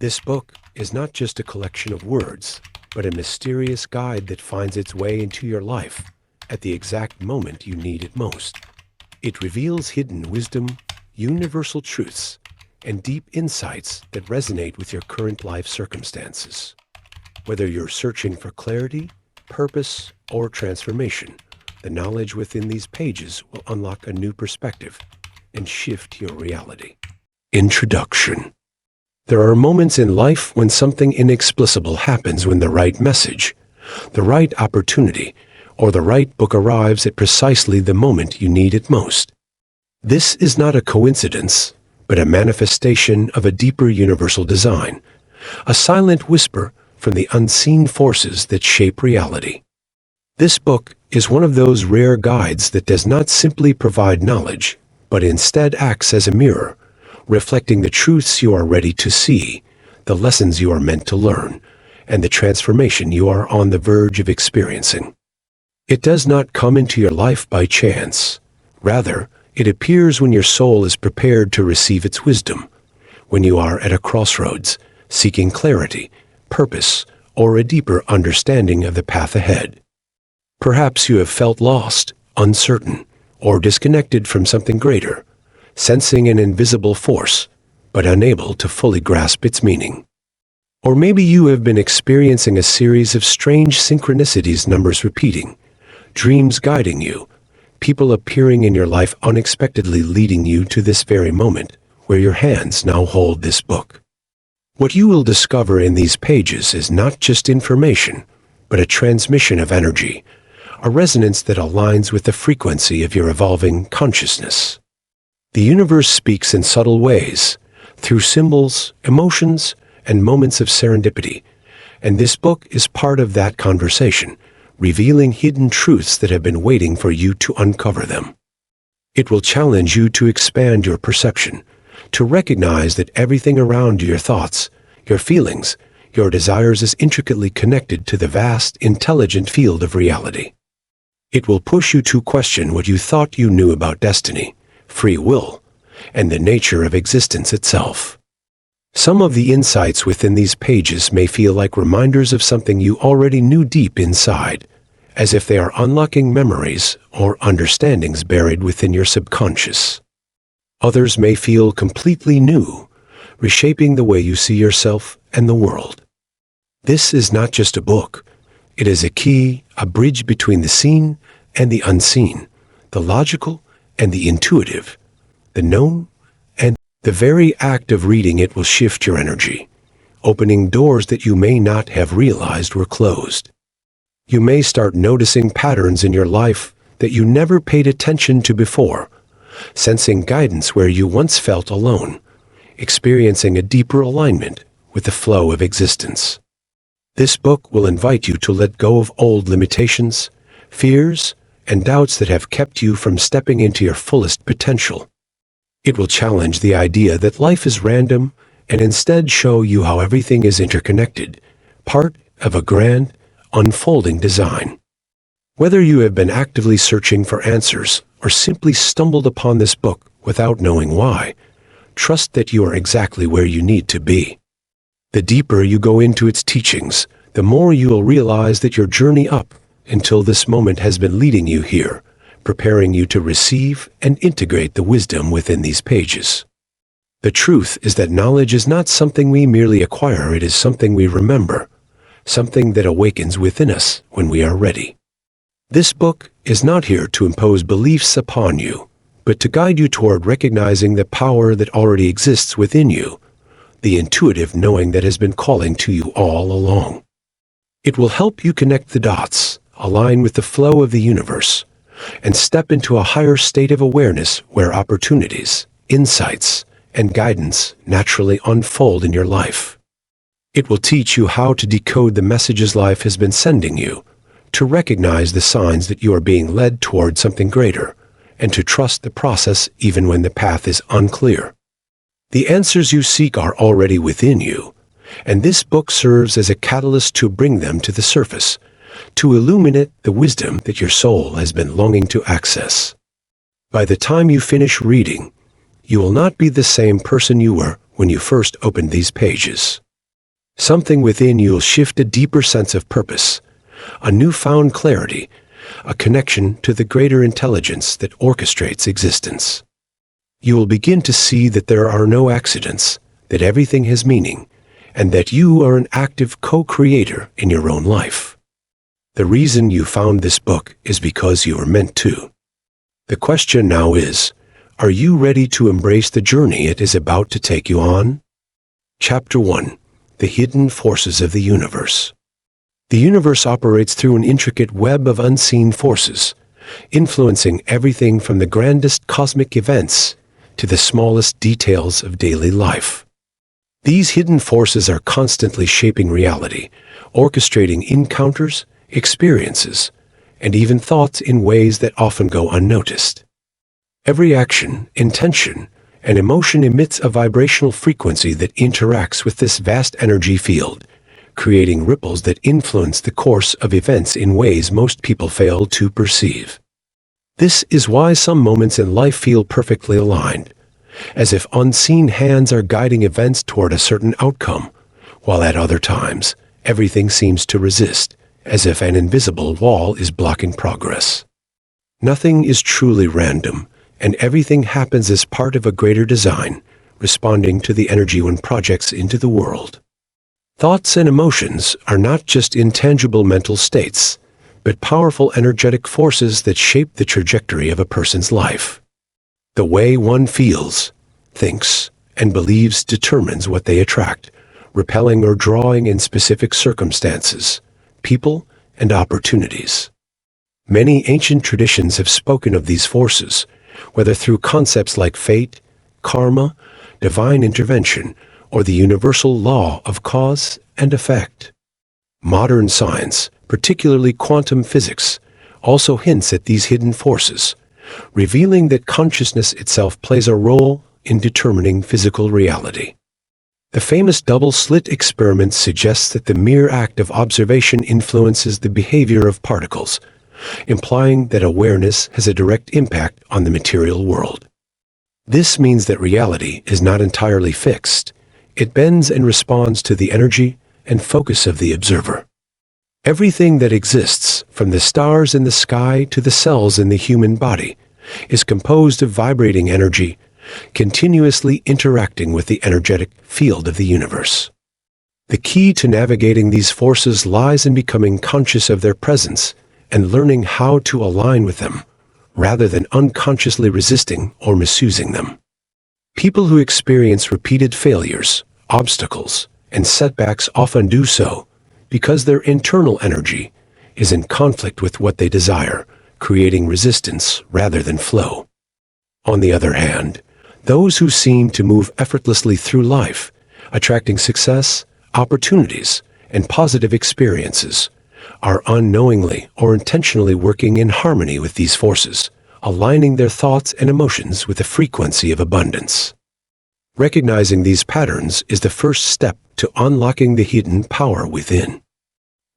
This book is not just a collection of words, but a mysterious guide that finds its way into your life at the exact moment you need it most. It reveals hidden wisdom, universal truths, and deep insights that resonate with your current life circumstances. Whether you're searching for clarity, purpose, or transformation, the knowledge within these pages will unlock a new perspective and shift your reality. Introduction. There are moments in life when something inexplicable happens when the right message, the right opportunity, or the right book arrives at precisely the moment you need it most. This is not a coincidence, but a manifestation of a deeper universal design, a silent whisper from the unseen forces that shape reality. This book is one of those rare guides that does not simply provide knowledge, but instead acts as a mirror, reflecting the truths you are ready to see, the lessons you are meant to learn, and the transformation you are on the verge of experiencing. It does not come into your life by chance. Rather, it appears when your soul is prepared to receive its wisdom, when you are at a crossroads, seeking clarity, purpose, or a deeper understanding of the path ahead. Perhaps you have felt lost, uncertain, or disconnected from something greater, sensing an invisible force, but unable to fully grasp its meaning. Or maybe you have been experiencing a series of strange synchronicities, numbers repeating, dreams guiding you, people appearing in your life unexpectedly, leading you to this very moment where your hands now hold this book. What you will discover in these pages is not just information, but a transmission of energy, a resonance that aligns with the frequency of your evolving consciousness. The universe speaks in subtle ways, through symbols, emotions, and moments of serendipity, and this book is part of that conversation, revealing hidden truths that have been waiting for you to uncover them. It will challenge you to expand your perception, to recognize that everything around you, your thoughts, your feelings, your desires, is intricately connected to the vast, intelligent field of reality. It will push you to question what you thought you knew about destiny, free will, and the nature of existence itself. Some of the insights within these pages may feel like reminders of something you already knew deep inside, as if they are unlocking memories or understandings buried within your subconscious. Others may feel completely new, reshaping the way you see yourself and the world. This is not just a book. It is a key, a bridge between the seen and the unseen, the logical and the intuitive, the known and the very act of reading it will shift your energy, opening doors that you may not have realized were closed. You may start noticing patterns in your life that you never paid attention to before, sensing guidance where you once felt alone, experiencing a deeper alignment with the flow of existence. This book will invite you to let go of old limitations, fears, and doubts that have kept you from stepping into your fullest potential. It will challenge the idea that life is random and instead show you how everything is interconnected, part of a grand, unfolding design. Whether you have been actively searching for answers or simply stumbled upon this book without knowing why, trust that you are exactly where you need to be. The deeper you go into its teachings, the more you will realize that your journey up until this moment has been leading you here, preparing you to receive and integrate the wisdom within these pages. The truth is that knowledge is not something we merely acquire, it is something we remember, something that awakens within us when we are ready. This book is not here to impose beliefs upon you, but to guide you toward recognizing the power that already exists within you, the intuitive knowing that has been calling to you all along. It will help you connect the dots, align with the flow of the universe, and step into a higher state of awareness where opportunities, insights, and guidance naturally unfold in your life. It will teach you how to decode the messages life has been sending you, to recognize the signs that you are being led toward something greater, and to trust the process even when the path is unclear. The answers you seek are already within you, and this book serves as a catalyst to bring them to the surface, to illuminate the wisdom that your soul has been longing to access. By the time you finish reading, you will not be the same person you were when you first opened these pages. Something within you'll shift a deeper sense of purpose, a newfound clarity, a connection to the greater intelligence that orchestrates existence. You will begin to see that there are no accidents, that everything has meaning, and that you are an active co-creator in your own life. The reason you found this book is because you are meant to. The question now is, are you ready to embrace the journey it is about to take you on? Chapter 1. The Hidden Forces of the Universe. The universe operates through an intricate web of unseen forces, influencing everything from the grandest cosmic events to the smallest details of daily life. These hidden forces are constantly shaping reality, orchestrating encounters, experiences, and even thoughts in ways that often go unnoticed. Every action, intention, and emotion emits a vibrational frequency that interacts with this vast energy field, creating ripples that influence the course of events in ways most people fail to perceive. This is why some moments in life feel perfectly aligned, as if unseen hands are guiding events toward a certain outcome, while at other times, everything seems to resist, as if an invisible wall is blocking progress. Nothing is truly random, and everything happens as part of a greater design, responding to the energy one projects into the world. Thoughts and emotions are not just intangible mental states, but powerful energetic forces that shape the trajectory of a person's life. The way one feels, thinks, and believes determines what they attract, repelling or drawing in specific circumstances, people, and opportunities. Many ancient traditions have spoken of these forces, whether through concepts like fate, karma, divine intervention, or the universal law of cause and effect. Modern science, particularly quantum physics, also hints at these hidden forces, revealing that consciousness itself plays a role in determining physical reality. The famous double-slit experiment suggests that the mere act of observation influences the behavior of particles, implying that awareness has a direct impact on the material world. This means that reality is not entirely fixed. It bends and responds to the energy and focus of the observer. Everything that exists, from the stars in the sky to the cells in the human body, is composed of vibrating energy, continuously interacting with the energetic field of the universe. The key to navigating these forces lies in becoming conscious of their presence and learning how to align with them, rather than unconsciously resisting or misusing them. People who experience repeated failures, obstacles, and setbacks often do so because their internal energy is in conflict with what they desire, creating resistance rather than flow. On the other hand, those who seem to move effortlessly through life, attracting success, opportunities, and positive experiences, are unknowingly or intentionally working in harmony with these forces, aligning their thoughts and emotions with the frequency of abundance. Recognizing these patterns is the first step to unlocking the hidden power within.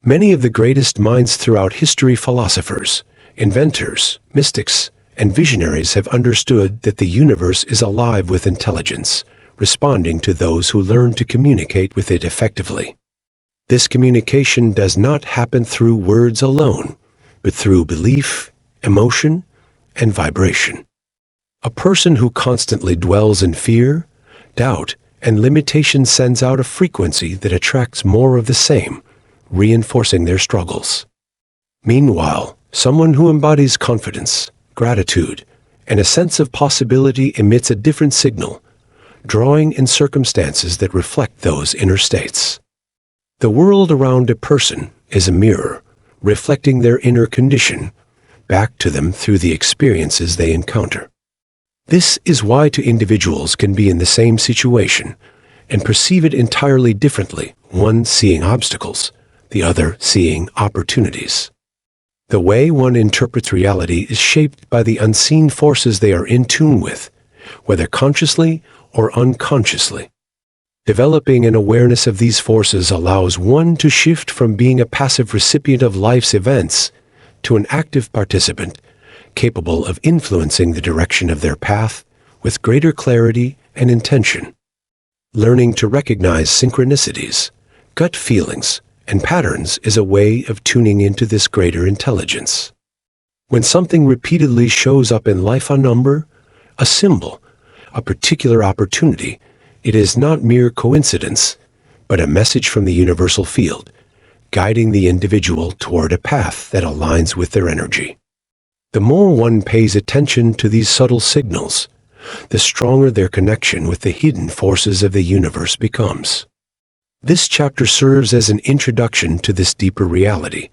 Many of the greatest minds throughout history, philosophers, inventors, mystics, and visionaries, have understood that the universe is alive with intelligence, responding to those who learn to communicate with it effectively. This communication does not happen through words alone, but through belief, emotion, and vibration. A person who constantly dwells in fear, doubt, and limitation sends out a frequency that attracts more of the same, reinforcing their struggles. Meanwhile, someone who embodies confidence, gratitude, and a sense of possibility emits a different signal, drawing in circumstances that reflect those inner states. The world around a person is a mirror, reflecting their inner condition back to them through the experiences they encounter. This is why two individuals can be in the same situation and perceive it entirely differently, one seeing obstacles, the other seeing opportunities. The way one interprets reality is shaped by the unseen forces they are in tune with, whether consciously or unconsciously. Developing an awareness of these forces allows one to shift from being a passive recipient of life's events to an active participant, capable of influencing the direction of their path with greater clarity and intention. Learning to recognize synchronicities, Gut feelings and patterns is a way of tuning into this greater intelligence. When something repeatedly shows up in life, a number, a symbol, a particular opportunity, it is not mere coincidence, but a message from the universal field, guiding the individual toward a path that aligns with their energy. The more one pays attention to these subtle signals, the stronger their connection with the hidden forces of the universe becomes. This chapter serves as an introduction to this deeper reality,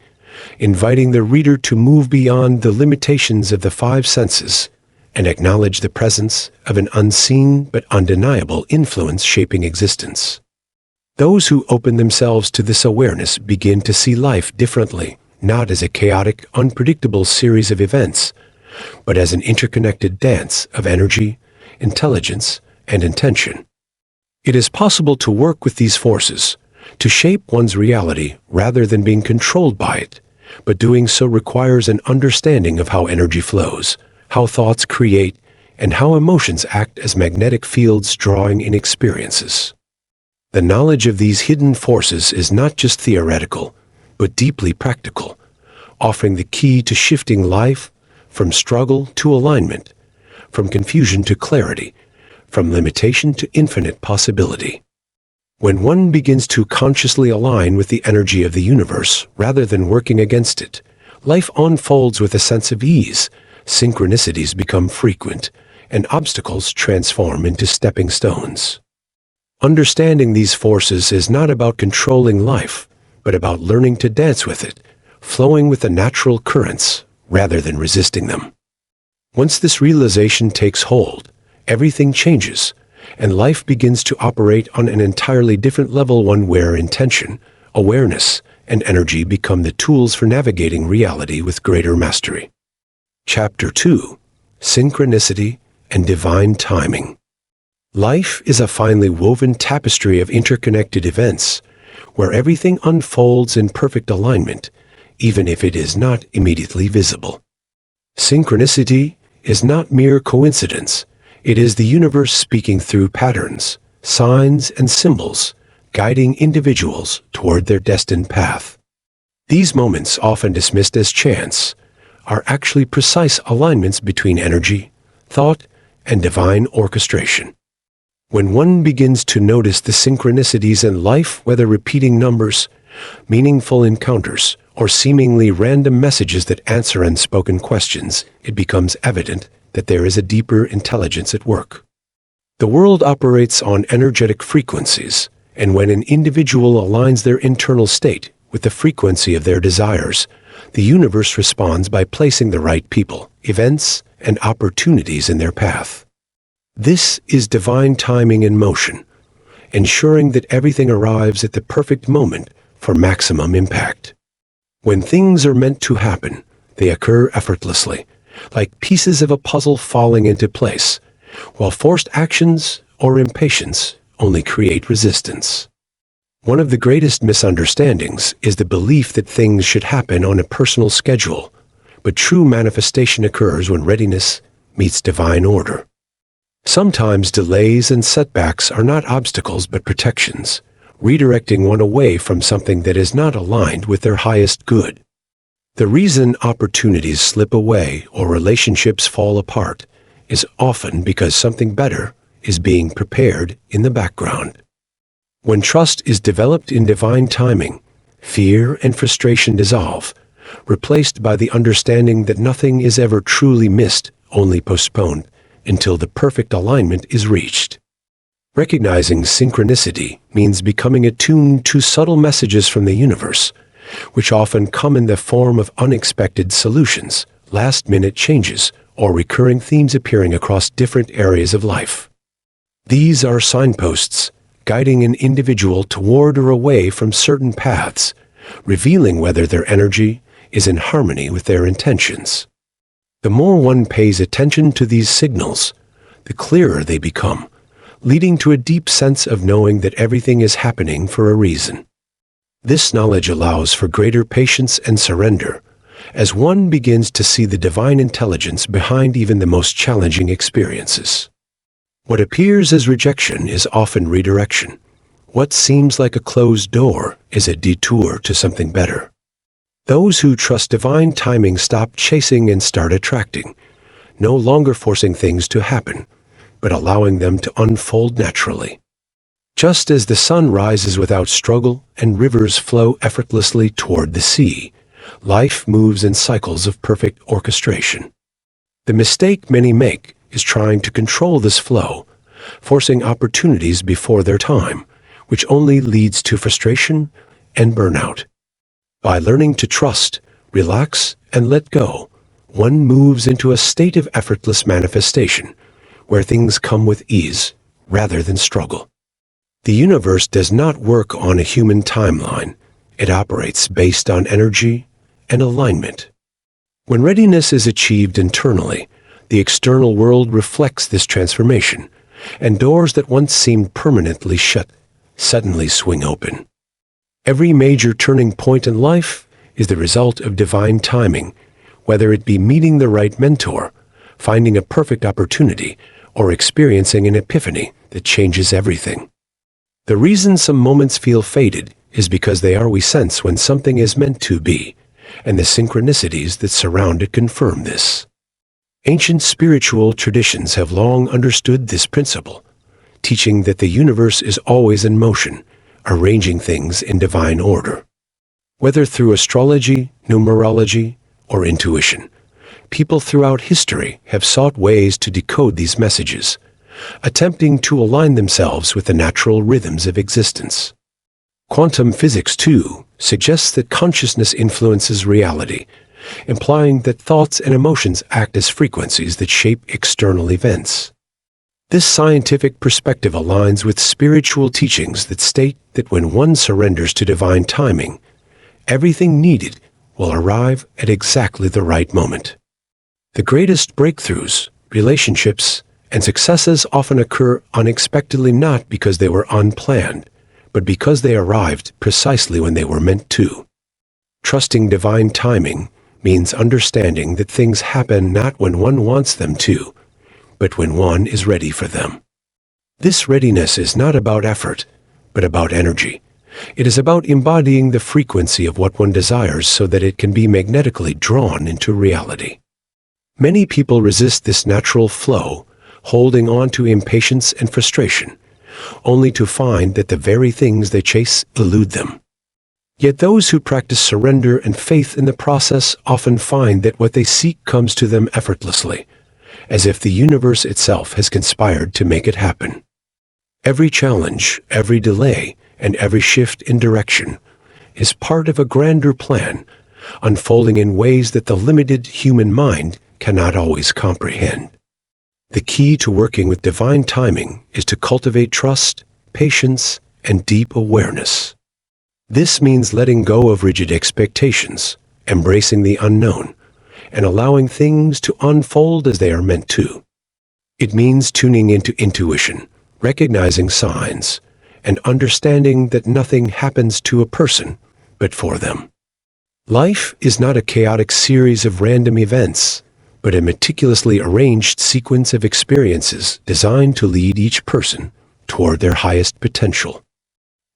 inviting the reader to move beyond the limitations of the five senses and acknowledge the presence of an unseen but undeniable influence shaping existence. Those who open themselves to this awareness begin to see life differently, not as a chaotic, unpredictable series of events, but as an interconnected dance of energy, intelligence, and intention. It is possible to work with these forces, to shape one's reality rather than being controlled by it, but doing so requires an understanding of how energy flows, how thoughts create, and how emotions act as magnetic fields drawing in experiences. The knowledge of these hidden forces is not just theoretical, but deeply practical, offering the key to shifting life from struggle to alignment, from confusion to clarity, from limitation to infinite possibility. When one begins to consciously align with the energy of the universe rather than working against it, life unfolds with a sense of ease, synchronicities become frequent, and obstacles transform into stepping stones. Understanding these forces is not about controlling life, but about learning to dance with it, flowing with the natural currents rather than resisting them. Once this realization takes hold, everything changes, and life begins to operate on an entirely different level, one where intention, awareness, and energy become the tools for navigating reality with greater mastery. Chapter 2: Synchronicity and Divine Timing. Life is a finely woven tapestry of interconnected events, where everything unfolds in perfect alignment, even if it is not immediately visible. Synchronicity is not mere coincidence. It is the universe speaking through patterns, signs, and symbols, guiding individuals toward their destined path. These moments, often dismissed as chance, are actually precise alignments between energy, thought, and divine orchestration. When one begins to notice the synchronicities in life, whether repeating numbers, meaningful encounters, or seemingly random messages that answer unspoken questions, it becomes evident that there is a deeper intelligence at work. The world operates on energetic frequencies, and when an individual aligns their internal state with the frequency of their desires, the universe responds by placing the right people, events, and opportunities in their path. This is divine timing in motion, ensuring that everything arrives at the perfect moment for maximum impact. When things are meant to happen, they occur effortlessly, like pieces of a puzzle falling into place, while forced actions or impatience only create resistance. One of the greatest misunderstandings is the belief that things should happen on a personal schedule, but true manifestation occurs when readiness meets divine order. Sometimes delays and setbacks are not obstacles but protections, redirecting one away from something that is not aligned with their highest good. The reason opportunities slip away or relationships fall apart is often because something better is being prepared in the background. When trust is developed in divine timing, fear and frustration dissolve, replaced by the understanding that nothing is ever truly missed, only postponed, until the perfect alignment is reached. Recognizing synchronicity means becoming attuned to subtle messages from the universe, which often come in the form of unexpected solutions, last-minute changes, or recurring themes appearing across different areas of life. These are signposts, guiding an individual toward or away from certain paths, revealing whether their energy is in harmony with their intentions. The more one pays attention to these signals, the clearer they become, leading to a deep sense of knowing that everything is happening for a reason. This knowledge allows for greater patience and surrender, as one begins to see the divine intelligence behind even the most challenging experiences. What appears as rejection is often redirection, What seems like a closed door is a detour to something better. Those who trust divine timing stop chasing and start attracting, no longer forcing things to happen, but allowing them to unfold naturally. Just as the sun rises without struggle and rivers flow effortlessly toward the sea, life moves in cycles of perfect orchestration. The mistake many make is trying to control this flow, forcing opportunities before their time, which only leads to frustration and burnout. By learning to trust, relax, and let go, one moves into a state of effortless manifestation, where things come with ease rather than struggle. The universe does not work on a human timeline. It operates based on energy and alignment. When readiness is achieved internally, the external world reflects this transformation, and doors that once seemed permanently shut suddenly swing open. Every major turning point in life is the result of divine timing, whether it be meeting the right mentor, finding a perfect opportunity, or experiencing an epiphany that changes everything. The reason some moments feel faded is because we sense when something is meant to be, and the synchronicities that surround it confirm this. Ancient spiritual traditions have long understood this principle, teaching that the universe is always in motion, arranging things in divine order. Whether through astrology, numerology, or intuition, people throughout history have sought ways to decode these messages, attempting to align themselves with the natural rhythms of existence. Quantum physics, too, suggests that consciousness influences reality, implying that thoughts and emotions act as frequencies that shape external events. This scientific perspective aligns with spiritual teachings that state that when one surrenders to divine timing, everything needed will arrive at exactly the right moment. The greatest breakthroughs, relationships, and successes often occur unexpectedly, not because they were unplanned, but because they arrived precisely when they were meant to. Trusting divine timing means understanding that things happen not when one wants them to, but when one is ready for them. This readiness is not about effort, but about energy. It is about embodying the frequency of what one desires so that it can be magnetically drawn into reality. Many people resist this natural flow, holding on to impatience and frustration, only to find that the very things they chase elude them. Yet those who practice surrender and faith in the process often find that what they seek comes to them effortlessly, as if the universe itself has conspired to make it happen. Every challenge, every delay, and every shift in direction is part of a grander plan, unfolding in ways that the limited human mind cannot always comprehend. The key to working with divine timing is to cultivate trust, patience, and deep awareness. This means letting go of rigid expectations, embracing the unknown, and allowing things to unfold as they are meant to. It means tuning into intuition, recognizing signs, and understanding that nothing happens to a person but for them. Life is not a chaotic series of random events, but a meticulously arranged sequence of experiences designed to lead each person toward their highest potential.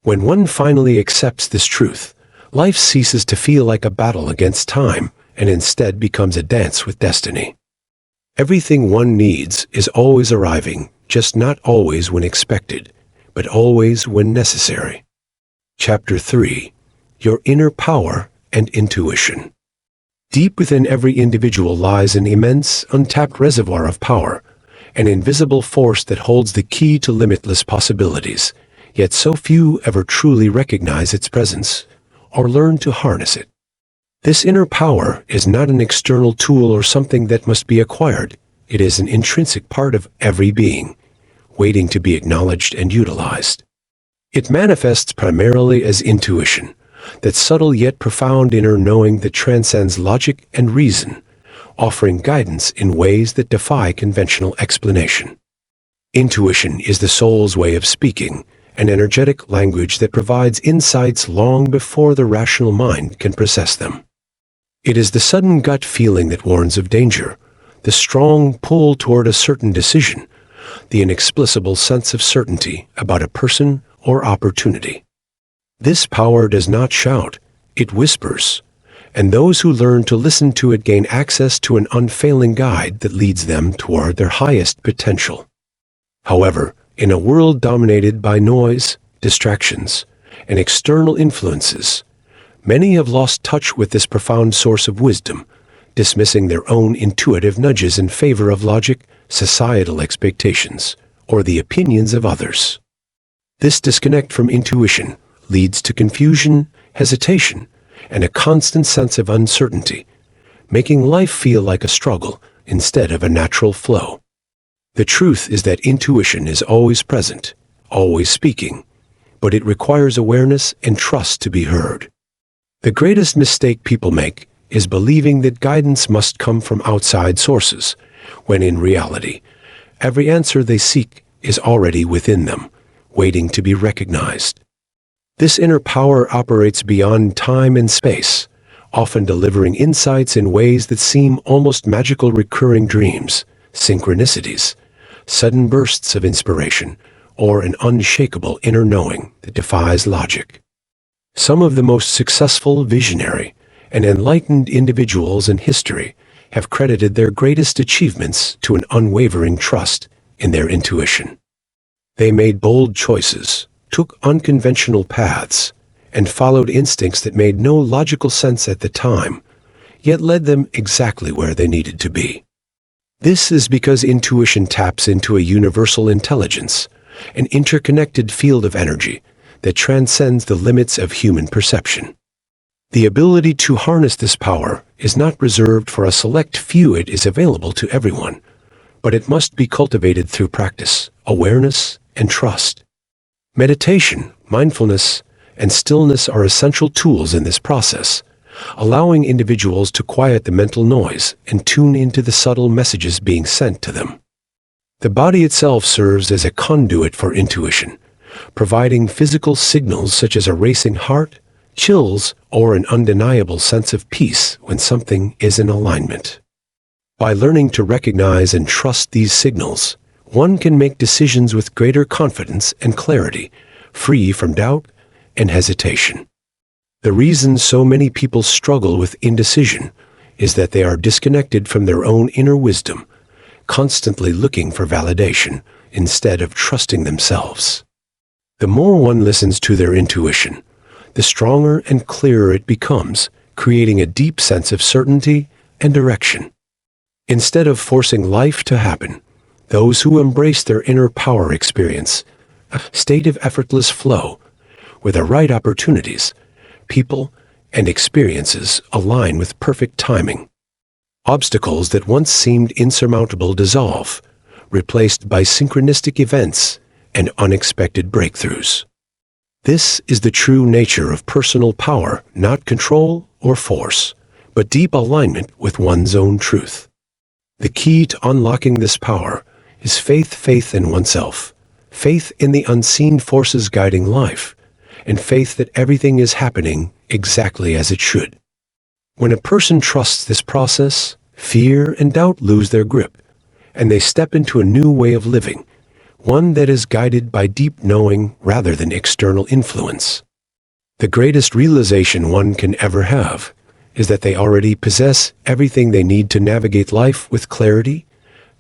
When one finally accepts this truth, life ceases to feel like a battle against time and instead becomes a dance with destiny. Everything one needs is always arriving, just not always when expected, but always when necessary. Chapter 3. Your Inner Power and Intuition. Deep within every individual lies an immense, untapped reservoir of power, an invisible force that holds the key to limitless possibilities, yet so few ever truly recognize its presence or learn to harness it. This inner power is not an external tool or something that must be acquired. It is an intrinsic part of every being, waiting to be acknowledged and utilized. It manifests primarily as intuition, that subtle yet profound inner knowing that transcends logic and reason, offering guidance in ways that defy conventional explanation. Intuition is the soul's way of speaking, an energetic language that provides insights long before the rational mind can process them. It is the sudden gut feeling that warns of danger, the strong pull toward a certain decision, the inexplicable sense of certainty about a person or opportunity. This power does not shout, it whispers, and those who learn to listen to it gain access to an unfailing guide that leads them toward their highest potential. However, in a world dominated by noise, distractions, and external influences, many have lost touch with this profound source of wisdom, dismissing their own intuitive nudges in favor of logic, societal expectations, or the opinions of others. This disconnect from intuition leads to confusion, hesitation, and a constant sense of uncertainty, making life feel like a struggle instead of a natural flow. The truth is that intuition is always present, always speaking, but it requires awareness and trust to be heard. The greatest mistake people make is believing that guidance must come from outside sources, when in reality, every answer they seek is already within them, waiting to be recognized. This inner power operates beyond time and space, often delivering insights in ways that seem almost magical. Recurring dreams, synchronicities, sudden bursts of inspiration, or an unshakable inner knowing that defies logic. Some of the most successful, visionary, and enlightened individuals in history have credited their greatest achievements to an unwavering trust in their intuition. They made bold choices, took unconventional paths, and followed instincts that made no logical sense at the time, yet led them exactly where they needed to be. This is because intuition taps into a universal intelligence, an interconnected field of energy that transcends the limits of human perception. The ability to harness this power is not reserved for a select few. It is available to everyone, but it must be cultivated through practice, awareness, and trust. Meditation, mindfulness, and stillness are essential tools in this process, allowing individuals to quiet the mental noise and tune into the subtle messages being sent to them. The body itself serves as a conduit for intuition, providing physical signals such as a racing heart, chills, or an undeniable sense of peace when something is in alignment. By learning to recognize and trust these signals, one can make decisions with greater confidence and clarity, free from doubt and hesitation. The reason so many people struggle with indecision is that they are disconnected from their own inner wisdom, constantly looking for validation instead of trusting themselves. The more one listens to their intuition, the stronger and clearer it becomes, creating a deep sense of certainty and direction. Instead of forcing life to happen, those who embrace their inner power experience a state of effortless flow, where the right opportunities, people, and experiences align with perfect timing. Obstacles that once seemed insurmountable dissolve, replaced by synchronistic events and unexpected breakthroughs. This is the true nature of personal power, not control or force, but deep alignment with one's own truth. The key to unlocking this power is faith in oneself, faith in the unseen forces guiding life, and faith that everything is happening exactly as it should. When a person trusts this process, fear and doubt lose their grip, and they step into a new way of living, one that is guided by deep knowing rather than external influence. The greatest realization one can ever have is that they already possess everything they need to navigate life with clarity,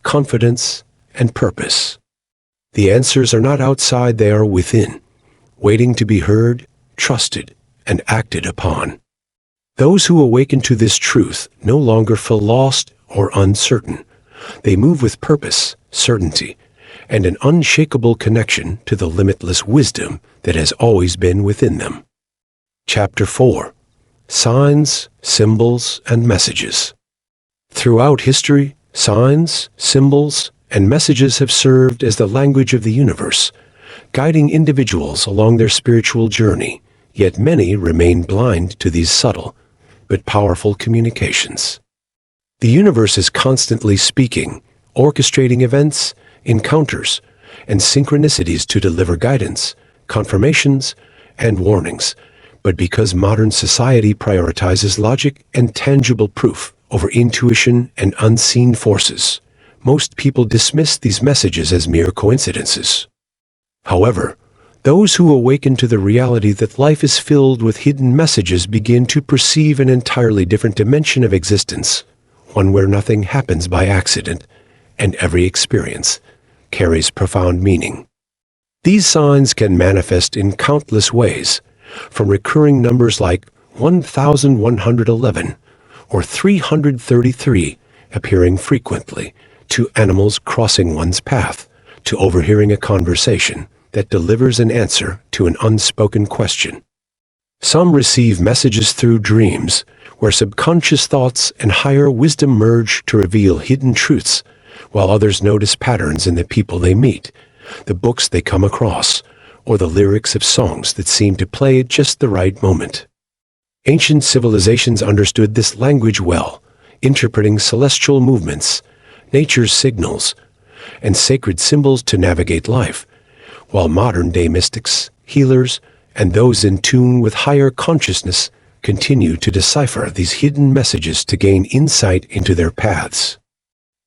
confidence, and purpose. The answers are not outside, they are within, waiting to be heard, trusted, and acted upon. Those who awaken to this truth no longer feel lost or uncertain. They move with purpose, certainty, and an unshakable connection to the limitless wisdom that has always been within them. Chapter 4. Signs, Symbols, and Messages. Throughout history, signs, symbols, and messages have served as the language of the universe, guiding individuals along their spiritual journey, yet many remain blind to these subtle but powerful communications. The universe is constantly speaking, orchestrating events, encounters, and synchronicities to deliver guidance, confirmations, and warnings, but because modern society prioritizes logic and tangible proof over intuition and unseen forces, most people dismiss these messages as mere coincidences. However, Those who awaken to the reality that life is filled with hidden messages begin to perceive an entirely different dimension of existence, one where nothing happens by accident, and every experience carries profound meaning. These signs can manifest in countless ways, from recurring numbers like 1111 or 333 appearing frequently, to animals crossing one's path, to overhearing a conversation that delivers an answer to an unspoken question. Some receive messages through dreams, where subconscious thoughts and higher wisdom merge to reveal hidden truths, while others notice patterns in the people they meet, the books they come across, or the lyrics of songs that seem to play at just the right moment. Ancient civilizations understood this language well, interpreting celestial movements, nature's signals, and sacred symbols to navigate life, while modern-day mystics, healers, and those in tune with higher consciousness continue to decipher these hidden messages to gain insight into their paths.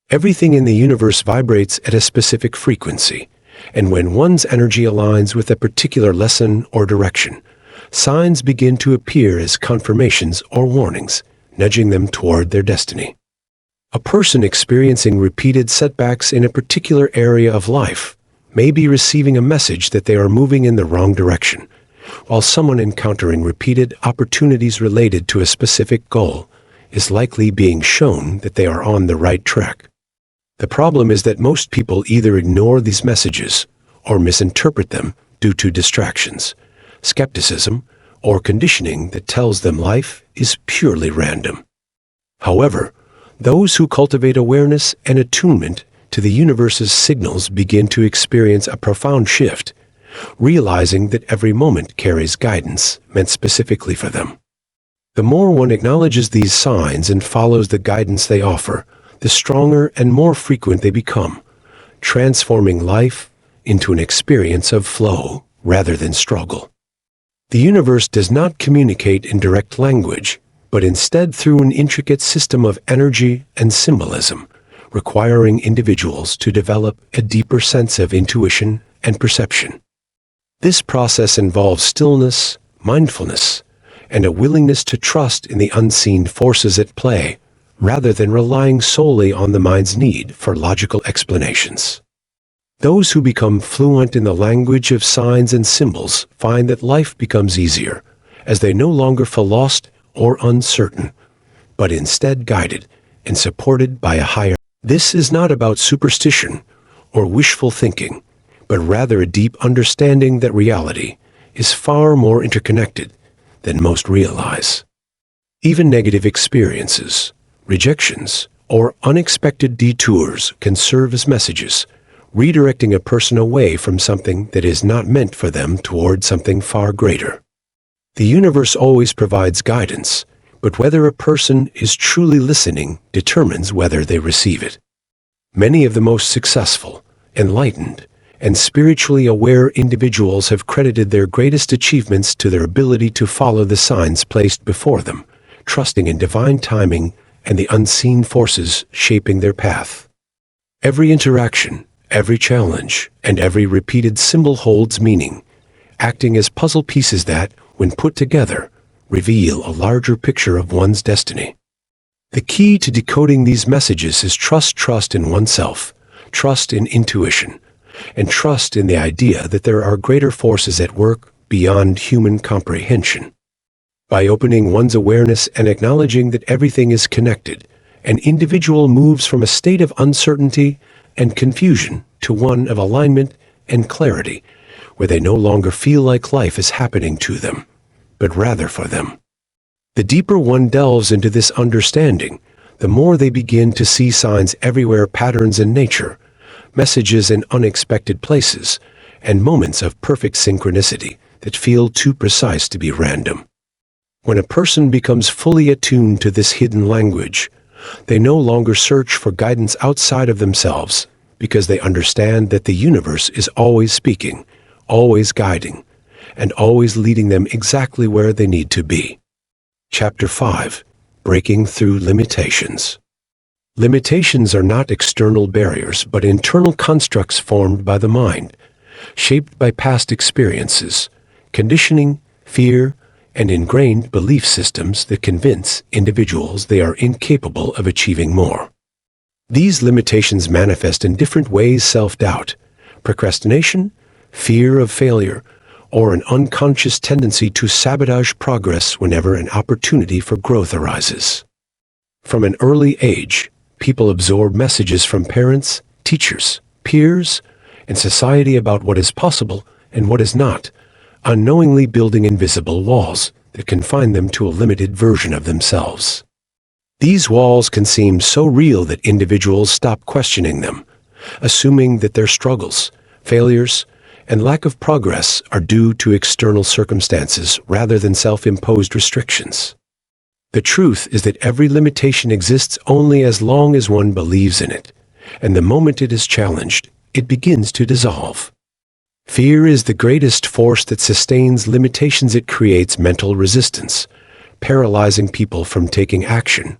Everything in the universe vibrates at a specific frequency, and when one's energy aligns with a particular lesson or direction, signs begin to appear as confirmations or warnings, nudging them toward their destiny. A person experiencing repeated setbacks in a particular area of life may be receiving a message that they are moving in the wrong direction, while someone encountering repeated opportunities related to a specific goal is likely being shown that they are on the right track. The problem is that most people either ignore these messages or misinterpret them due to distractions, skepticism, or conditioning that tells them life is purely random. However, those who cultivate awareness and attunement to the universe's signals begin to experience a profound shift, realizing that every moment carries guidance meant specifically for them. The more one acknowledges these signs and follows the guidance they offer, the stronger and more frequent they become, transforming life into an experience of flow rather than struggle. The universe does not communicate in direct language, but instead through an intricate system of energy and symbolism, requiring individuals to develop a deeper sense of intuition and perception. This process involves stillness, mindfulness, and a willingness to trust in the unseen forces at play, rather than relying solely on the mind's need for logical explanations. Those who become fluent in the language of signs and symbols find that life becomes easier, as they no longer feel lost or uncertain, but instead guided and supported by a higher. This is not about superstition or wishful thinking, but rather a deep understanding that reality is far more interconnected than most realize. Even negative experiences, rejections, or unexpected detours can serve as messages, redirecting a person away from something that is not meant for them toward something far greater. The universe always provides guidance, but whether a person is truly listening determines whether they receive it. Many of the most successful, enlightened, and spiritually aware individuals have credited their greatest achievements to their ability to follow the signs placed before them, trusting in divine timing and the unseen forces shaping their path. Every interaction, every challenge, and every repeated symbol holds meaning, acting as puzzle pieces that, when put together, reveal a larger picture of one's destiny. The key to decoding these messages is trust in oneself, trust in intuition, and trust in the idea that there are greater forces at work beyond human comprehension. By opening one's awareness and acknowledging that everything is connected, an individual moves from a state of uncertainty and confusion to one of alignment and clarity, where they no longer feel like life is happening to them, but rather for them. The deeper one delves into this understanding, the more they begin to see signs everywhere, patterns in nature, messages in unexpected places, and moments of perfect synchronicity that feel too precise to be random. When a person becomes fully attuned to this hidden language, they no longer search for guidance outside of themselves, because they understand that the universe is always speaking, always guiding, and always leading them exactly where they need to be. Chapter 5. Breaking Through Limitations. Limitations are not external barriers, but internal constructs formed by the mind, shaped by past experiences, conditioning, fear, and ingrained belief systems that convince individuals they are incapable of achieving more. These limitations manifest in different ways: self-doubt, procrastination, fear of failure, or an unconscious tendency to sabotage progress whenever an opportunity for growth arises. From an early age, people absorb messages from parents, teachers, peers, and society about what is possible and what is not, unknowingly building invisible walls that confine them to a limited version of themselves. These walls can seem so real that individuals stop questioning them, assuming that their struggles, failures, and lack of progress are due to external circumstances rather than self-imposed restrictions. The truth is that every limitation exists only as long as one believes in it, and the moment it is challenged, it begins to dissolve. Fear is the greatest force that sustains limitations. It creates mental resistance, paralyzing people from taking action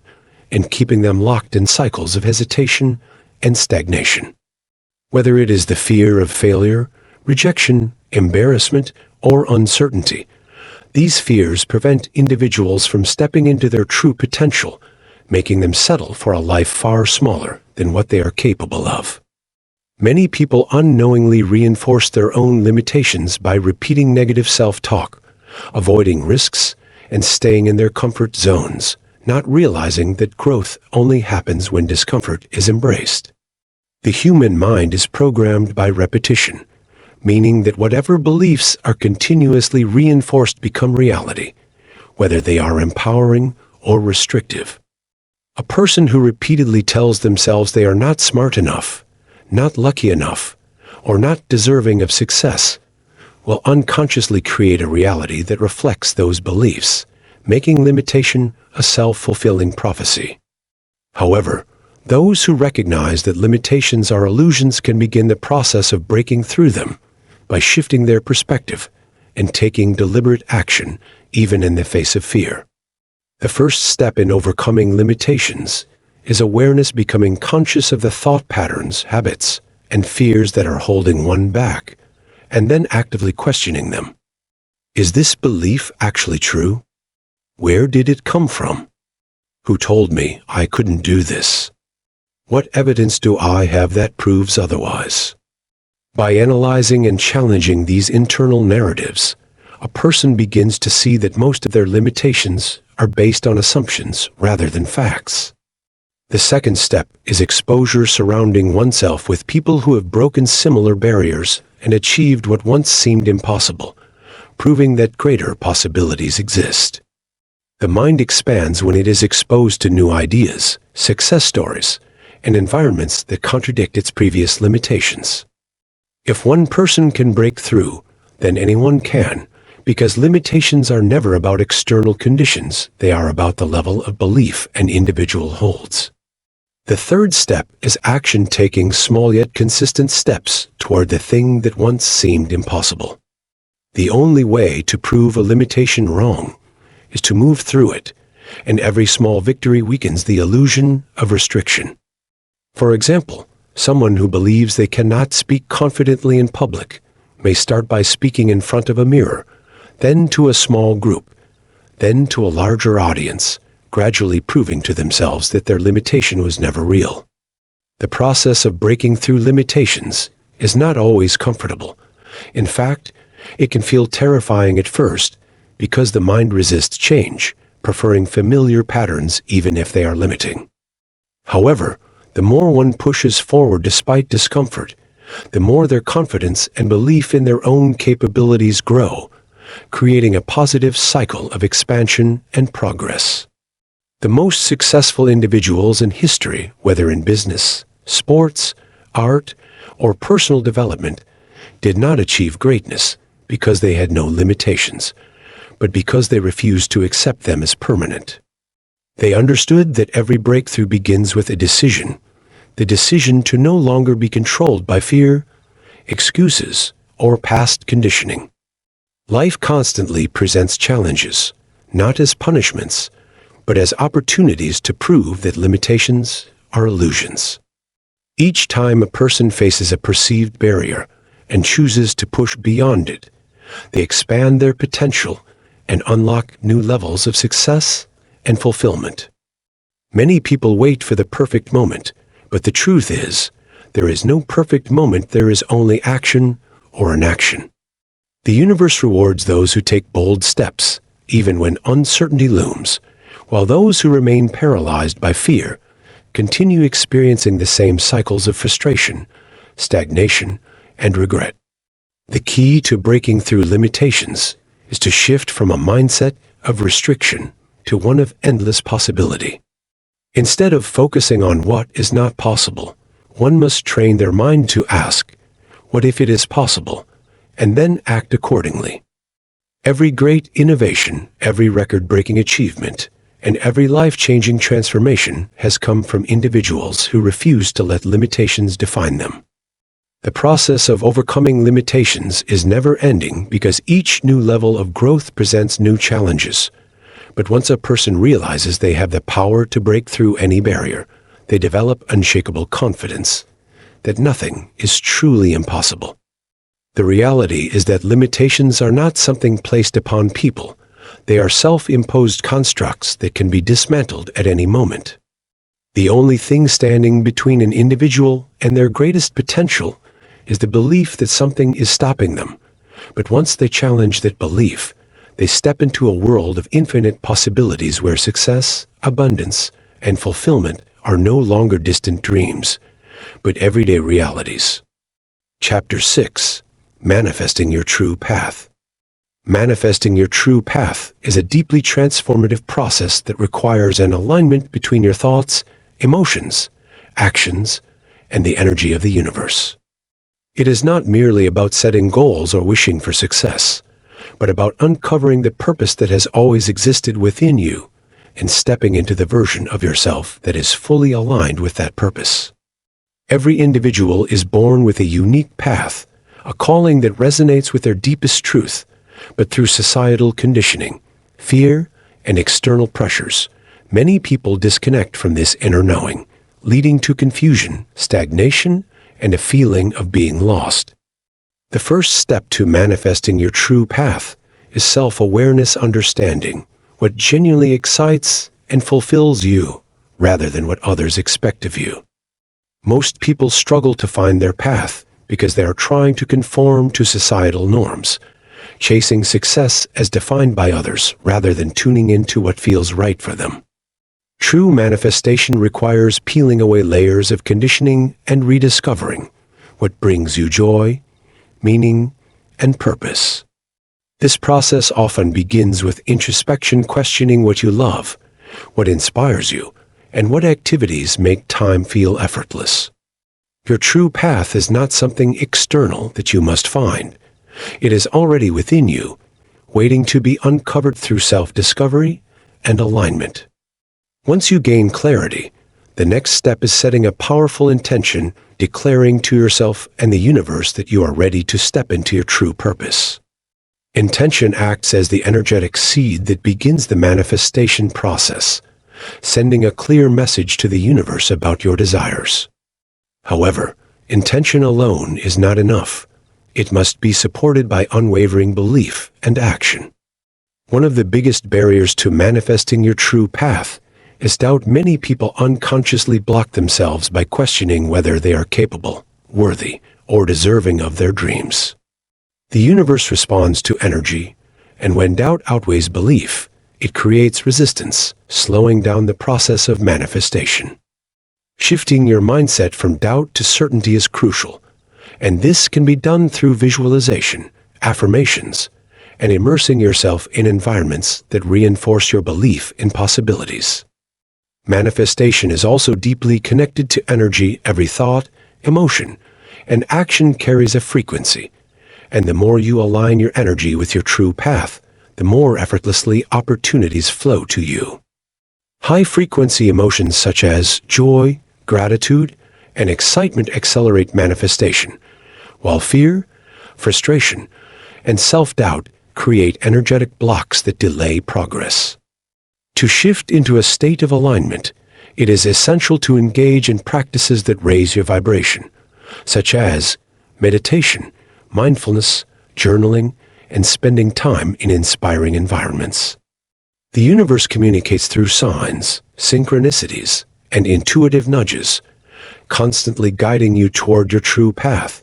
and keeping them locked in cycles of hesitation and stagnation. Whether it is the fear of failure, rejection, embarrassment, or uncertainty, these fears prevent individuals from stepping into their true potential, making them settle for a life far smaller than what they are capable of. Many people unknowingly reinforce their own limitations by repeating negative self-talk, avoiding risks, and staying in their comfort zones, not realizing that growth only happens when discomfort is embraced. The human mind is programmed by repetition, meaning that whatever beliefs are continuously reinforced become reality, whether they are empowering or restrictive. A person who repeatedly tells themselves they are not smart enough, not lucky enough, or not deserving of success will unconsciously create a reality that reflects those beliefs, making limitation a self-fulfilling prophecy. However, those who recognize that limitations are illusions can begin the process of breaking through them by shifting their perspective and taking deliberate action even in the face of fear. The first step in overcoming limitations is awareness, becoming conscious of the thought patterns, habits, and fears that are holding one back, and then actively questioning them. Is this belief actually true? Where did it come from? Who told me I couldn't do this? What evidence do I have that proves otherwise? By analyzing and challenging these internal narratives, a person begins to see that most of their limitations are based on assumptions rather than facts. The second step is exposure, surrounding oneself with people who have broken similar barriers and achieved what once seemed impossible, proving that greater possibilities exist. The mind expands when it is exposed to new ideas, success stories, and environments that contradict its previous limitations. If one person can break through, then anyone can, because limitations are never about external conditions, they are about the level of belief an individual holds. The third step is action, taking small yet consistent steps toward the thing that once seemed impossible. The only way to prove a limitation wrong is to move through it, and every small victory weakens the illusion of restriction. For example, someone who believes they cannot speak confidently in public may start by speaking in front of a mirror, then to a small group, then to a larger audience, gradually proving to themselves that their limitation was never real. The process of breaking through limitations is not always comfortable. In fact, it can feel terrifying at first because the mind resists change, preferring familiar patterns even if they are limiting. However, the more one pushes forward despite discomfort, the more their confidence and belief in their own capabilities grow, creating a positive cycle of expansion and progress. The most successful individuals in history, whether in business, sports, art, or personal development, did not achieve greatness because they had no limitations, but because they refused to accept them as permanent. They understood that every breakthrough begins with a decision, the decision to no longer be controlled by fear, excuses, or past conditioning. Life constantly presents challenges, not as punishments, but as opportunities to prove that limitations are illusions. Each time a person faces a perceived barrier, and chooses to push beyond it. They expand their potential and unlock new levels of success and fulfillment. Many people wait for the perfect moment, but the truth is, there is no perfect moment, there is only action or inaction. The universe rewards those who take bold steps, even when uncertainty looms, while those who remain paralyzed by fear continue experiencing the same cycles of frustration, stagnation, and regret. The key to breaking through limitations is to shift from a mindset of restriction to one of endless possibility. Instead of focusing on what is not possible, one must train their mind to ask, "What if it is possible?" and then act accordingly. Every great innovation, every record-breaking achievement, and every life-changing transformation has come from individuals who refuse to let limitations define them. The process of overcoming limitations is never-ending because each new level of growth presents new challenges. But once a person realizes they have the power to break through any barrier, they develop unshakable confidence that nothing is truly impossible. The reality is that limitations are not something placed upon people. They are self-imposed constructs that can be dismantled at any moment. The only thing standing between an individual and their greatest potential is the belief that something is stopping them. But once they challenge that belief, they step into a world of infinite possibilities where success, abundance, and fulfillment are no longer distant dreams, but everyday realities. Chapter 6. Manifesting Your True Path. Manifesting your true path is a deeply transformative process that requires an alignment between your thoughts, emotions, actions, and the energy of the universe. It is not merely about setting goals or wishing for success, but about uncovering the purpose that has always existed within you and stepping into the version of yourself that is fully aligned with that purpose. Every individual is born with a unique path, a calling that resonates with their deepest truth, but through societal conditioning, fear, and external pressures, many people disconnect from this inner knowing, leading to confusion, stagnation, and a feeling of being lost. The first step to manifesting your true path is self-awareness, understanding what genuinely excites and fulfills you, rather than what others expect of you. Most people struggle to find their path because they are trying to conform to societal norms, chasing success as defined by others rather than tuning into what feels right for them. True manifestation requires peeling away layers of conditioning and rediscovering what brings you joy, meaning, and purpose. This process often begins with introspection, questioning what you love, what inspires you, and what activities make time feel effortless. Your true path is not something external that you must find. It is already within you, waiting to be uncovered through self-discovery and alignment. Once you gain clarity, the next step is setting a powerful intention, declaring to yourself and the universe that you are ready to step into your true purpose. Intention acts as the energetic seed that begins the manifestation process, sending a clear message to the universe about your desires. However, intention alone is not enough. It must be supported by unwavering belief and action. One of the biggest barriers to manifesting your true path is doubt. Many people unconsciously block themselves by questioning whether they are capable, worthy, or deserving of their dreams. The universe responds to energy, and when doubt outweighs belief, it creates resistance, slowing down the process of manifestation. Shifting your mindset from doubt to certainty is crucial, and this can be done through visualization, affirmations, and immersing yourself in environments that reinforce your belief in possibilities. Manifestation is also deeply connected to energy. Every thought, emotion, and action carries a frequency, and the more you align your energy with your true path, the more effortlessly opportunities flow to you. High-frequency emotions such as joy, gratitude, and excitement accelerate manifestation, while fear, frustration, and self-doubt create energetic blocks that delay progress. To shift into a state of alignment, it is essential to engage in practices that raise your vibration, such as meditation, mindfulness, journaling, and spending time in inspiring environments. The universe communicates through signs, synchronicities, and intuitive nudges, constantly guiding you toward your true path.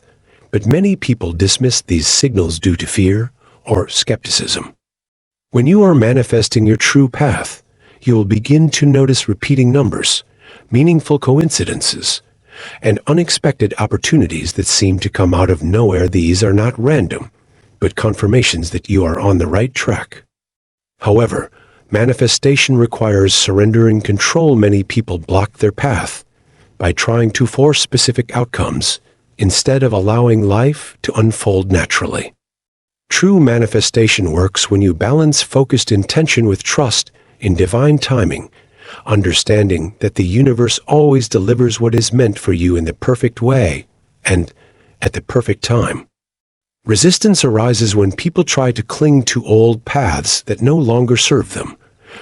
But many people dismiss these signals due to fear or skepticism. When you are manifesting your true path, you will begin to notice repeating numbers, meaningful coincidences, and unexpected opportunities that seem to come out of nowhere. These are not random, but confirmations that you are on the right track. However, manifestation requires surrendering control. Many people block their path by trying to force specific outcomes instead of allowing life to unfold naturally. True manifestation works when you balance focused intention with trust in divine timing, understanding that the universe always delivers what is meant for you in the perfect way and at the perfect time. Resistance arises when people try to cling to old paths that no longer serve them,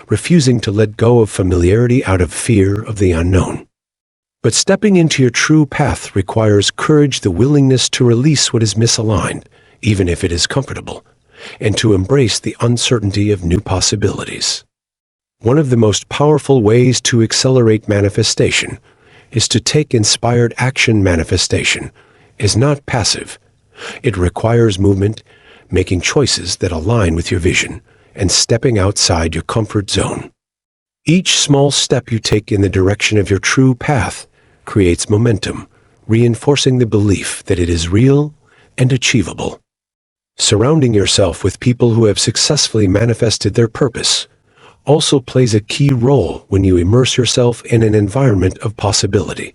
refusing to let go of familiarity out of fear of the unknown. But stepping into your true path requires courage, the willingness to release what is misaligned, even if it is comfortable, and to embrace the uncertainty of new possibilities. One of the most powerful ways to accelerate manifestation is to take inspired action. Manifestation is not passive. It requires movement, making choices that align with your vision, and stepping outside your comfort zone. Each small step you take in the direction of your true path creates momentum, reinforcing the belief that it is real and achievable. Surrounding yourself with people who have successfully manifested their purpose also plays a key role. When you immerse yourself in an environment of possibility,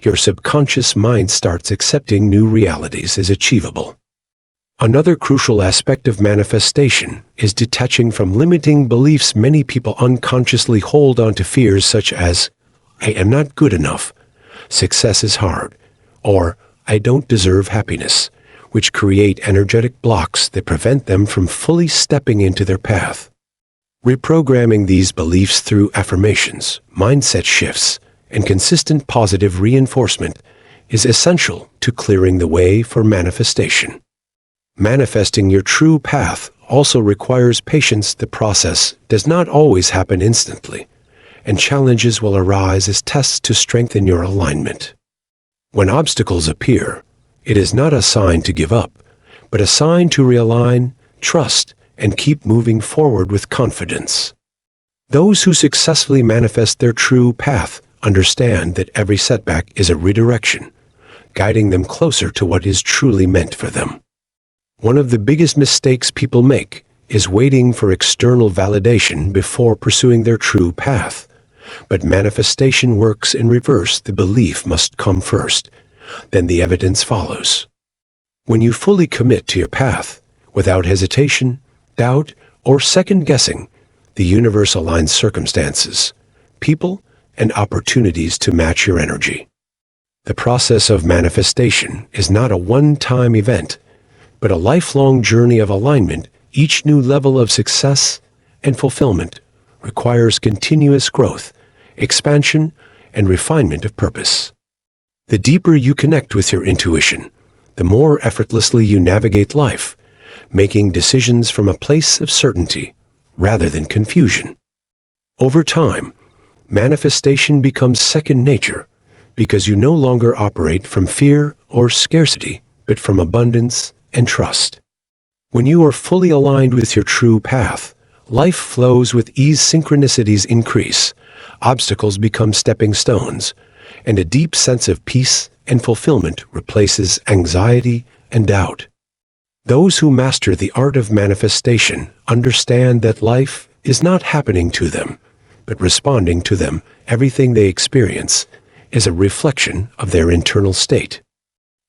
your subconscious mind starts accepting new realities as achievable. Another crucial aspect of manifestation is detaching from limiting beliefs. Many people unconsciously hold on to fears such as, "I am not good enough," "success is hard," or "I don't deserve happiness," which create energetic blocks that prevent them from fully stepping into their path. Reprogramming these beliefs through affirmations, mindset shifts, and consistent positive reinforcement is essential to clearing the way for manifestation. Manifesting your true path also requires patience. The process does not always happen instantly, and challenges will arise as tests to strengthen your alignment. When obstacles appear, it is not a sign to give up, but a sign to realign, trust, and keep moving forward with confidence. Those who successfully manifest their true path understand that every setback is a redirection, guiding them closer to what is truly meant for them. One of the biggest mistakes people make is waiting for external validation before pursuing their true path. But manifestation works in reverse. The belief must come first, then the evidence follows. When you fully commit to your path, without hesitation, doubt, or second-guessing, the universe aligns circumstances, people, and opportunities to match your energy. The process of manifestation is not a one-time event, but a lifelong journey of alignment. Each new level of success and fulfillment requires continuous growth, expansion, and refinement of purpose. The deeper you connect with your intuition, the more effortlessly you navigate life, making decisions from a place of certainty rather than confusion. Over time, manifestation becomes second nature because you no longer operate from fear or scarcity, but from abundance and trust. When you are fully aligned with your true path, life flows with ease. Synchronicities increase, obstacles become stepping stones, and a deep sense of peace and fulfillment replaces anxiety and doubt. Those who master the art of manifestation understand that life is not happening to them, but responding to them. Everything they experience is a reflection of their internal state.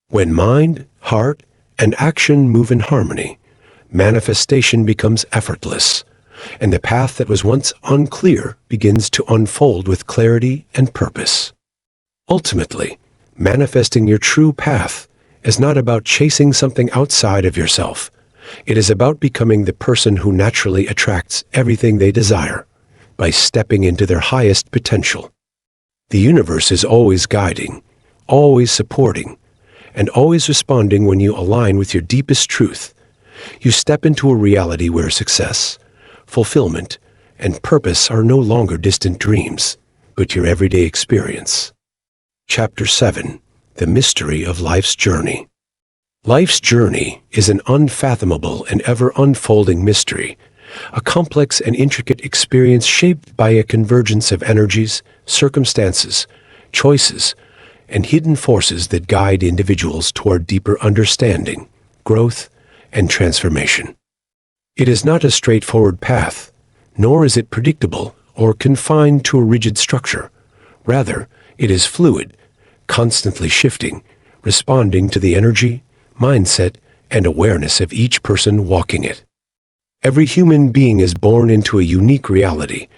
When mind, heart, and action move in harmony, manifestation becomes effortless, and the path that was once unclear begins to unfold with clarity and purpose. Ultimately, manifesting your true path is not about chasing something outside of yourself. It is about becoming the person who naturally attracts everything they desire by stepping into their highest potential. The universe is always guiding, always supporting, and always responding when you align with your deepest truth, you step into a reality where success, fulfillment, and purpose are no longer distant dreams, but your everyday experience. Chapter 7. The Mystery of Life's Journey. Life's journey is an unfathomable and ever-unfolding mystery, a complex and intricate experience shaped by a convergence of energies, circumstances, choices, and hidden forces that guide individuals toward deeper understanding, growth, and transformation. It is not a straightforward path, nor is it predictable or confined to a rigid structure. Rather, it is fluid, constantly shifting, responding to the energy, mindset, and awareness of each person walking it. Every human being is born into a unique reality,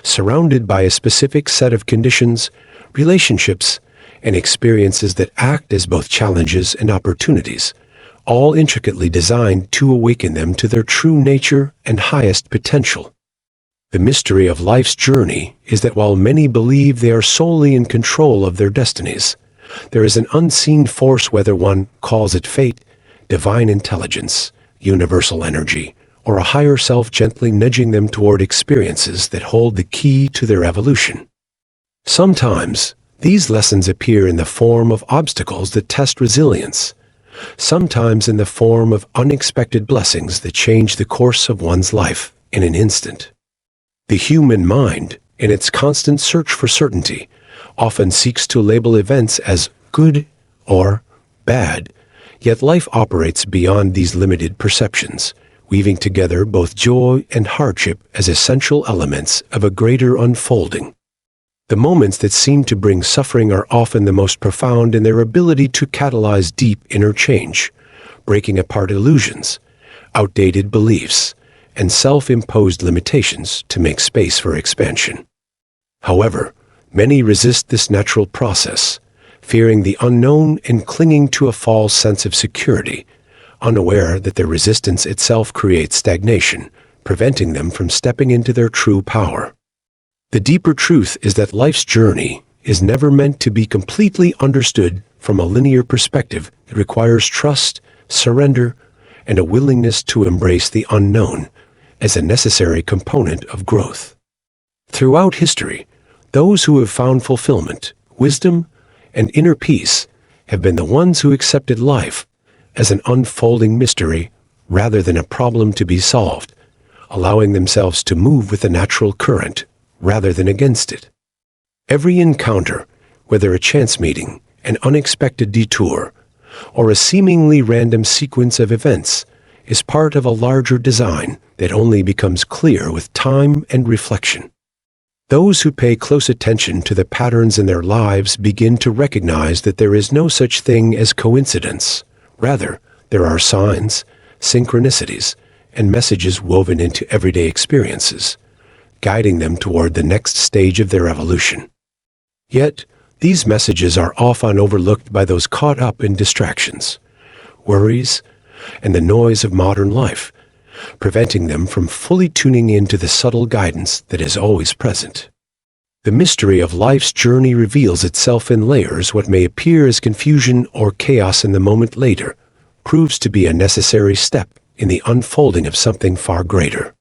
surrounded by a specific set of conditions, relationships, and experiences that act as both challenges and opportunities, all intricately designed to awaken them to their true nature and highest potential. The mystery of life's journey is that while many believe they are solely in control of their destinies, there is an unseen force, whether one calls it fate, divine intelligence, universal energy, or a higher self, gently nudging them toward experiences that hold the key to their evolution. Sometimes, these lessons appear in the form of obstacles that test resilience, sometimes in the form of unexpected blessings that change the course of one's life in an instant. The human mind, in its constant search for certainty, often seeks to label events as good or bad, yet life operates beyond these limited perceptions, weaving together both joy and hardship as essential elements of a greater unfolding. The moments that seem to bring suffering are often the most profound in their ability to catalyze deep inner change, breaking apart illusions, outdated beliefs, and self-imposed limitations to make space for expansion. However, many resist this natural process, fearing the unknown and clinging to a false sense of security, unaware that their resistance itself creates stagnation, preventing them from stepping into their true power. The deeper truth is that life's journey is never meant to be completely understood from a linear perspective. It requires trust, surrender, and a willingness to embrace the unknown as a necessary component of growth. Throughout history, those who have found fulfillment, wisdom, and inner peace have been the ones who accepted life as an unfolding mystery rather than a problem to be solved, allowing themselves to move with the natural current rather than against it. Every encounter, whether a chance meeting, an unexpected detour, or a seemingly random sequence of events, is part of a larger design that only becomes clear with time and reflection. Those who pay close attention to the patterns in their lives begin to recognize that there is no such thing as coincidence. Rather, there are signs, synchronicities, and messages woven into everyday experiences, guiding them toward the next stage of their evolution. Yet, these messages are often overlooked by those caught up in distractions, worries, and the noise of modern life, preventing them from fully tuning into the subtle guidance that is always present. The mystery of life's journey reveals itself in layers. What may appear as confusion or chaos in the moment later proves to be a necessary step in the unfolding of something far greater.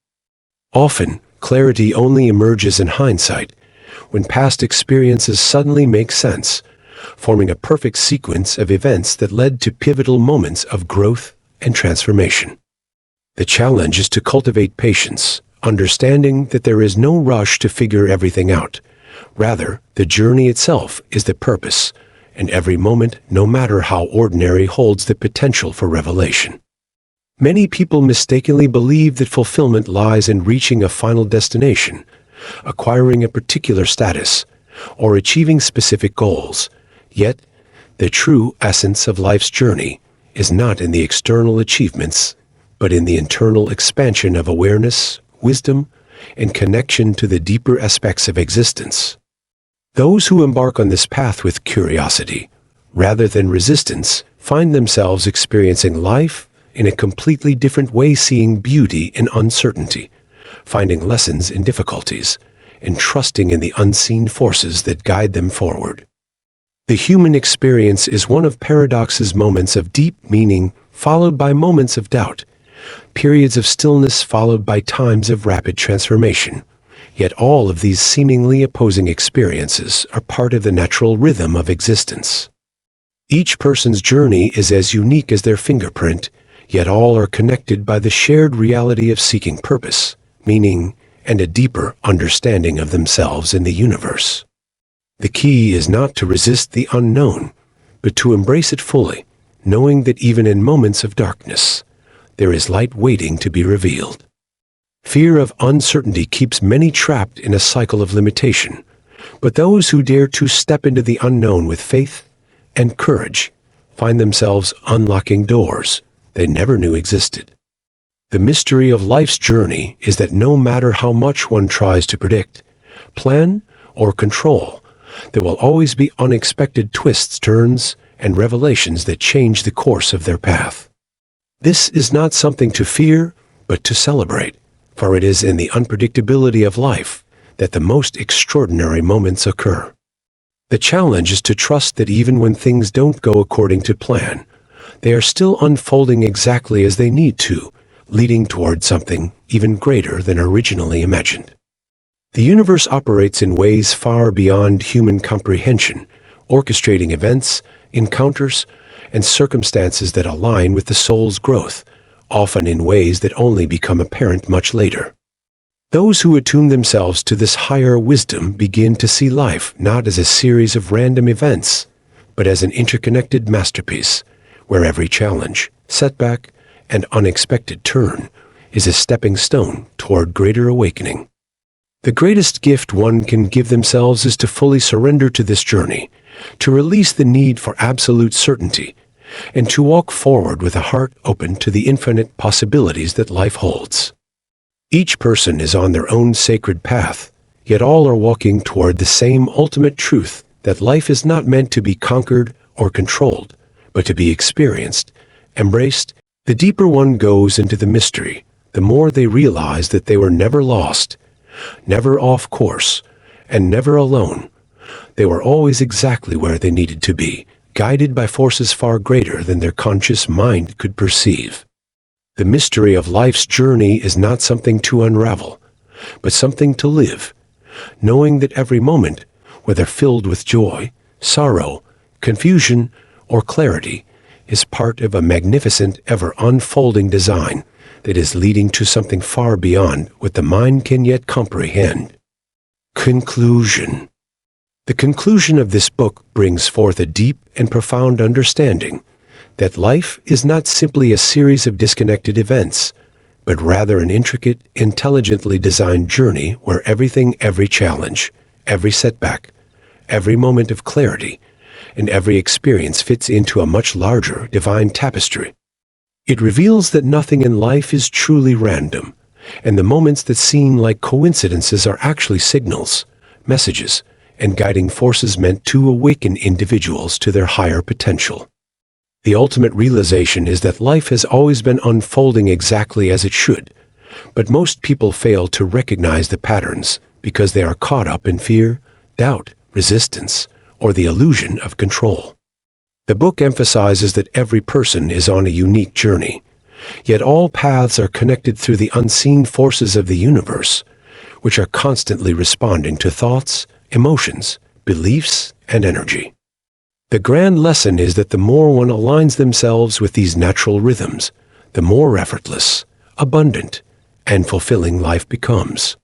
Often, clarity only emerges in hindsight, when past experiences suddenly make sense, forming a perfect sequence of events that led to pivotal moments of growth and transformation. The challenge is to cultivate patience, understanding that there is no rush to figure everything out. Rather, the journey itself is the purpose, and every moment, no matter how ordinary, holds the potential for revelation. Many people mistakenly believe that fulfillment lies in reaching a final destination, acquiring a particular status, or achieving specific goals. Yet, the true essence of life's journey is not in the external achievements, but in the internal expansion of awareness, wisdom, and connection to the deeper aspects of existence. Those who embark on this path with curiosity, rather than resistance, find themselves experiencing life in a completely different way, seeing beauty in uncertainty, finding lessons in difficulties, and trusting in the unseen forces that guide them forward. The human experience is one of paradoxes, moments of deep meaning followed by moments of doubt, periods of stillness followed by times of rapid transformation. Yet all of these seemingly opposing experiences are part of the natural rhythm of existence. Each person's journey is as unique as their fingerprint, yet all are connected by the shared reality of seeking purpose, meaning, and a deeper understanding of themselves in the universe. The key is not to resist the unknown, but to embrace it fully, knowing that even in moments of darkness, there is light waiting to be revealed. Fear of uncertainty keeps many trapped in a cycle of limitation, but those who dare to step into the unknown with faith and courage find themselves unlocking doors they never knew existed. The mystery of life's journey is that no matter how much one tries to predict, plan, or control, there will always be unexpected twists, turns, and revelations that change the course of their path. This is not something to fear, but to celebrate, for it is in the unpredictability of life that the most extraordinary moments occur. The challenge is to trust that even when things don't go according to plan, they are still unfolding exactly as they need to, leading toward something even greater than originally imagined. The universe operates in ways far beyond human comprehension, orchestrating events, encounters, and circumstances that align with the soul's growth, often in ways that only become apparent much later. Those who attune themselves to this higher wisdom begin to see life not as a series of random events, but as an interconnected masterpiece, where every challenge, setback, and unexpected turn is a stepping stone toward greater awakening. The greatest gift one can give themselves is to fully surrender to this journey, to release the need for absolute certainty, and to walk forward with a heart open to the infinite possibilities that life holds. Each person is on their own sacred path, yet all are walking toward the same ultimate truth that life is not meant to be conquered or controlled, but to be experienced, embraced. The deeper one goes into the mystery, the more they realize that they were never lost, never off course, and never alone. They were always exactly where they needed to be, guided by forces far greater than their conscious mind could perceive. The mystery of life's journey is not something to unravel, but something to live, knowing that every moment, whether filled with joy, sorrow, confusion, or clarity, is part of a magnificent, ever-unfolding design that is leading to something far beyond what the mind can yet comprehend. Conclusion. The conclusion of this book brings forth a deep and profound understanding that life is not simply a series of disconnected events, but rather an intricate, intelligently designed journey where every challenge, every setback, every moment of clarity, and every experience fits into a much larger divine tapestry. It reveals that nothing in life is truly random, and the moments that seem like coincidences are actually signals, messages, and guiding forces meant to awaken individuals to their higher potential. The ultimate realization is that life has always been unfolding exactly as it should, but most people fail to recognize the patterns because they are caught up in fear, doubt, resistance, or the illusion of control. The book emphasizes that every person is on a unique journey, yet all paths are connected through the unseen forces of the universe, which are constantly responding to thoughts, emotions, beliefs, and energy. The grand lesson is that the more one aligns themselves with these natural rhythms, the more effortless, abundant, and fulfilling life becomes.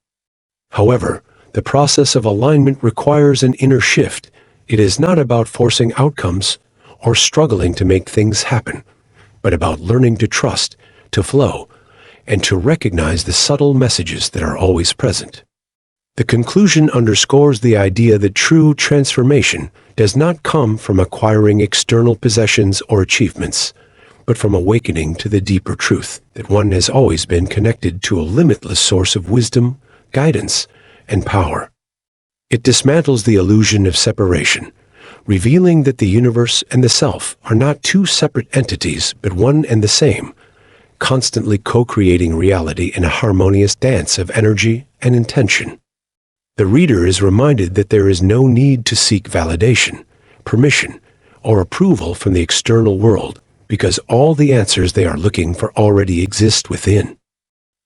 However, the process of alignment requires an inner shift. It is not about forcing outcomes or struggling to make things happen, but about learning to trust, to flow, and to recognize the subtle messages that are always present. The conclusion underscores the idea that true transformation does not come from acquiring external possessions or achievements, but from awakening to the deeper truth that one has always been connected to a limitless source of wisdom, guidance, and power. It dismantles the illusion of separation, revealing that the universe and the self are not two separate entities, but one and the same, constantly co-creating reality in a harmonious dance of energy and intention. The reader is reminded that there is no need to seek validation, permission, or approval from the external world, because all the answers they are looking for already exist within.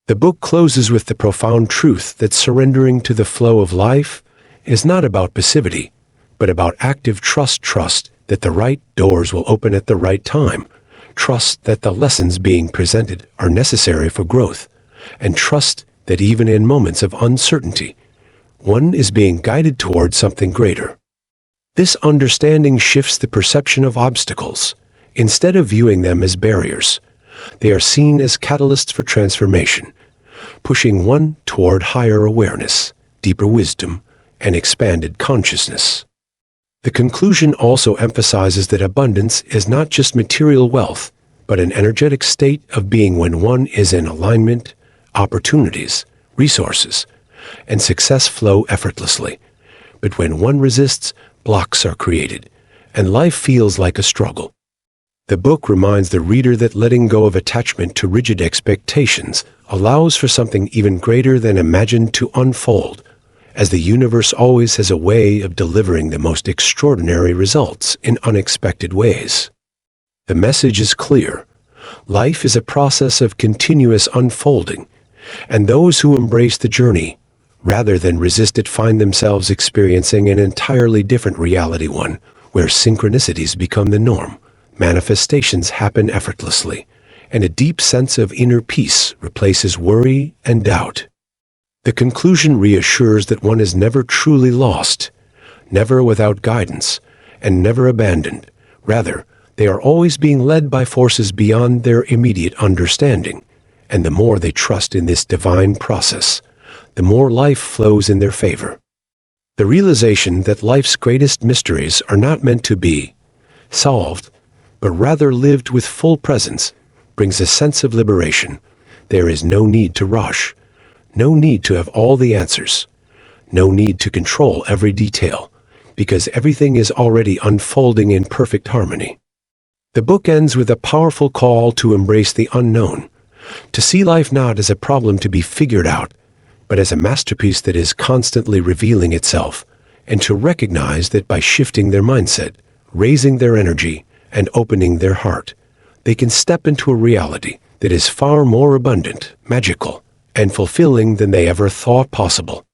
The book closes with the profound truth that surrendering to the flow of life is not about passivity, but about active trust that the right doors will open at the right time, trust that the lessons being presented are necessary for growth, and trust that even in moments of uncertainty, one is being guided towards something greater. This understanding shifts the perception of obstacles. Instead of viewing them as barriers, they are seen as catalysts for transformation, pushing one toward higher awareness, deeper wisdom, and expanded consciousness. The conclusion also emphasizes that abundance is not just material wealth, but an energetic state of being when one is in alignment. Opportunities, resources, and success flow effortlessly. But when one resists, blocks are created, and life feels like a struggle. The book reminds the reader that letting go of attachment to rigid expectations allows for something even greater than imagined to unfold, as the universe always has a way of delivering the most extraordinary results in unexpected ways. The message is clear. Life is a process of continuous unfolding, and those who embrace the journey, rather than resist it, find themselves experiencing an entirely different reality, one where synchronicities become the norm, manifestations happen effortlessly, and a deep sense of inner peace replaces worry and doubt. The conclusion reassures that one is never truly lost, never without guidance, and never abandoned. Rather, they are always being led by forces beyond their immediate understanding, and the more they trust in this divine process, the more life flows in their favor. The realization that life's greatest mysteries are not meant to be solved, but rather lived with full presence, brings a sense of liberation. There is no need to rush, no need to have all the answers, no need to control every detail, because everything is already unfolding in perfect harmony. The book ends with a powerful call to embrace the unknown, to see life not as a problem to be figured out, but as a masterpiece that is constantly revealing itself, and to recognize that by shifting their mindset, raising their energy, and opening their heart, they can step into a reality that is far more abundant, magical, and fulfilling than they ever thought possible.